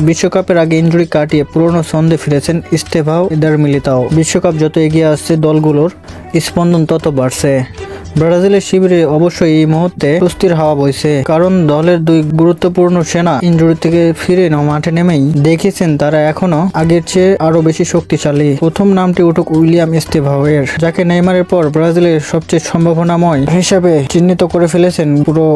বিশ্বকাপের আগে ইনজুরি কাটিয়ে পুরনো ছন্দে ফিরেছেন স্টেফাও এদার মিলিতাও। বিশ্বকাপ যত এগিয়ে আসছে দলগুলোর স্পন্দন তত বাড়ছে। ব্রাজিলের শিবিরে অবশ্যই এই মুহূর্তে স্বস্তির হাওয়া বইছে, কারণ দলের দুই গুরুত্বপূর্ণ সেনা ইনজুরি থেকে ফিরে মাঠে নেমেই দেখিয়েছেন তারা এখনো আগের চেয়ে আরো বেশি শক্তিশালী। প্রথম নামটি উঠুক উইলিয়াম এস্তেভাও এর, যাকে নেইমারের পর ব্রাজিলের সবচেয়ে সম্ভাবনাময় হিসাবে চিহ্নিত করে ফেলেছেন পুরো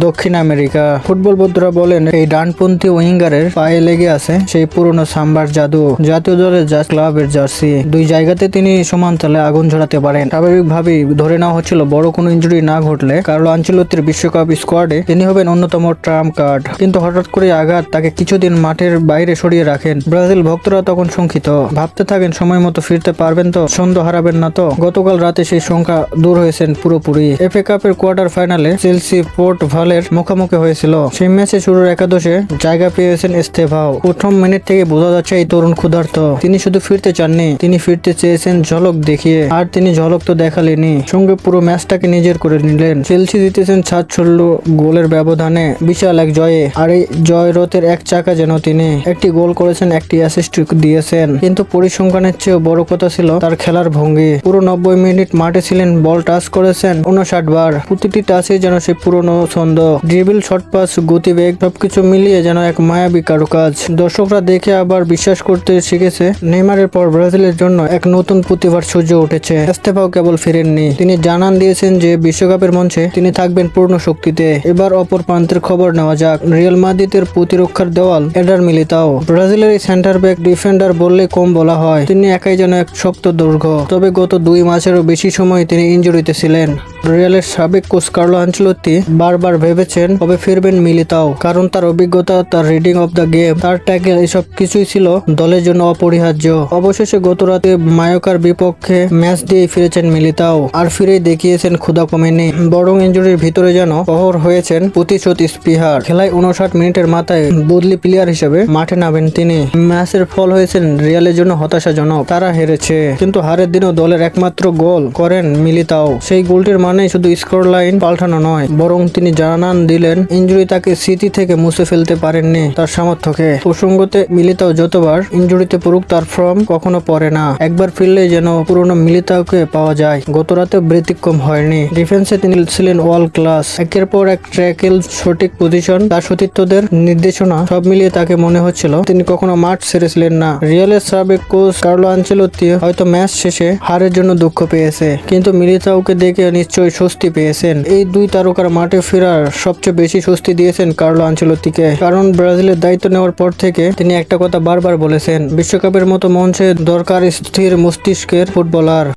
দক্ষিণ আমেরিকা। ফুটবল বন্ধুরা বলেন, এই ডানপন্থী উইঙ্গারের পায়ে লেগে আছে সেই পুরনো সাম্বার জাদু। জাতীয় দলের ক্লাবের জার্সি দুই জায়গাতে তিনি সমান তালে আগুন ঝরাতে পারেন। স্বাভাবিকভাবেই ধরে নেওয়া হচ্ছিল বড় কোনো ইনজুরি না ঘটলে কার্লো আনচেলত্তির বিশ্বকাপ স্কোয়াডে তিনি হবেন অন্যতম ট্রাম্প কার্ড, কিন্তু হঠাৎ করে আঘাত তাকে কিছুদিন মাঠের বাইরে সরিয়ে রাখেন। ব্রাজিল ভক্তরা তখন শঙ্কিত, ভাবতে থাকেন সময় মতো ফিরতে পারবেন তো, ছন্দ হারাবেন না তো। গতকাল রাতে সেই সংখ্যা দূর হয়েছেন পুরোপুরি। এফএ কাপের কোয়ার্টার ফাইনালে চেলসি পোর্ট ভালের মুখোমুখি হয়েছিল। সেই ম্যাচে শুরুর একাদশে জায়গা পেয়েছেন এস্তেভাও। প্রথম মিনিট থেকে বোঝা যাচ্ছে এই তরুণ ক্ষুধার্ত। তিনি শুধু ফিরতে চাননি, তিনি ফিরতে চেয়েছেন ঝলক দেখিয়ে, আর তিনি ঝলক তো দেখালেনি, সঙ্গে পুরো ম্যাচটাকে নিজের করে নিলেন। চেলসি জিতেছেন 66 গোলের ব্যবধানে, বিশাল এক জয়ে। আর এই জয়রথের এক চাকা যেন তিনি। একটি গোল করেছেন, একটি অ্যাসিস্ট দিয়েছেন, কিন্তু পরিসংখ্যানের চেয়েও বড় কথা ছিল তার খেলার ভঙ্গি। পুরো 90 মিনিট মাঠে ছিলেন, বল টাচ করেছেন 59 বার। প্রতিটি টাচে যেন সে পুরনো ছন্দ, ড্রিবল, শর্ট পাস, গতিবেগ সবকিছু মিলিয়ে যেন এক মায়াবী কারুকাজ। দর্শকরা দেখে আবার বিশ্বাস করতে শিখেছে নেইমারের পর ব্রাজিলের জন্য এক নতুন প্রতিভার সূর্য উঠেছে। এস্তেভাও কেবল ফিরেননি, তিনি জানান দিয়েছেন যে বিশ্বকাপের মঞ্চে তিনি থাকবেন পূর্ণ শক্তিতে। এবার অপর প্রান্তের খবর নেওয়া যাক। রিয়াল মাদ্রিদের প্রতিরক্ষার দেওয়াল এডার মিলিতাও। ব্রাজিলের এই সেন্টার ব্যাক ডিফেন্ডার বললে কম বলা হয়, তিনি একাই যেন এক শক্ত দুর্গ। তবে গত 2 মাসেরও বেশি সময় তিনি ইনজুরিতে ছিলেন। রিয়ালের সাবেক কোচ কার্লো আনচেলত্তি বারবার ভেবেছেন কবে ফিরবেন মিলিতাও, কারণ তার অভিজ্ঞতা, তার রিডিং অফ দ্য গেম, তার ট্যাকেল এসব কিছুই ছিল দলের জন্য অপরিহার্য। অবশেষে গত রাতে মায়োকার বিপক্ষে ম্যাচ দিয়ে ফিরেছেন মিলিতাও, আর ফিরেই দেখিয়েছেন ক্ষুধা কমেনি, বরং ইনজুরির ভিতরে যেন প্রহর হয়েছেন প্রতিশোধ স্পৃহার। খেলায় 59 মিনিটের মাথায় বদলি প্লেয়ার হিসেবে মাঠে নামেন তিনি। ম্যাচের ফল হয়েছেন রিয়ালের জন্য হতাশাজনক, তারা হেরেছে, কিন্তু হারের দিনও দলের একমাত্র গোল করেন মিলিতাও। সেই গোলটির মানে শুধু স্কোর লাইন পাল্টানো নয়, বরং তিনি জানান দিলেন ইনজুরি তাকে স্মৃতি থেকে মুছে ফেলতে পারেননি তার সামর্থ্যকে। প্রসঙ্গতে মিলিতাও যতবার ইনজুরিতে পড়ুক তার ফর্ম কখনো পড়ে না। একবার ফিরলে যেন পুরনো মিলিতাওকে পাওয়া যায়। গত রাতে ব্যতিক্রম হয়নি। ডিফেন্সে তিনি ছিলেন ওয়ার্ল্ড ক্লাস, একের পর এক ট্র্যাকেল, সঠিক পজিশন, তার সতীর্থদের নির্দেশনা সব মিলিয়ে তাকে মনে হচ্ছিল তিনি কখনো মাঠ ছেড়েছিলেন না। রিয়ালের সাবেক কোচ কার্লো আনচেলত্তি হয়তো ম্যাচ শেষে হারের জন্য দুঃখ পেয়েছে, কিন্তু মিলিতাওকে দেখে নিশ্চয়ই স্বস্তি পেয়েছেন। এই দুই তারকার মাঠে ফেরার সবচেয়ে বেশি স্বস্তি দিয়েছেন কার্লো আনচেলত্তিকে, কারণ ব্রাজিলের দায়িত্ব নেওয়ার পর থেকে তিনি একটা কথা বারবার বলেছেন, বিশ্বকাপের মতো মঞ্চে দরকার স্থির মস্তিষ্কের ফুটবলার।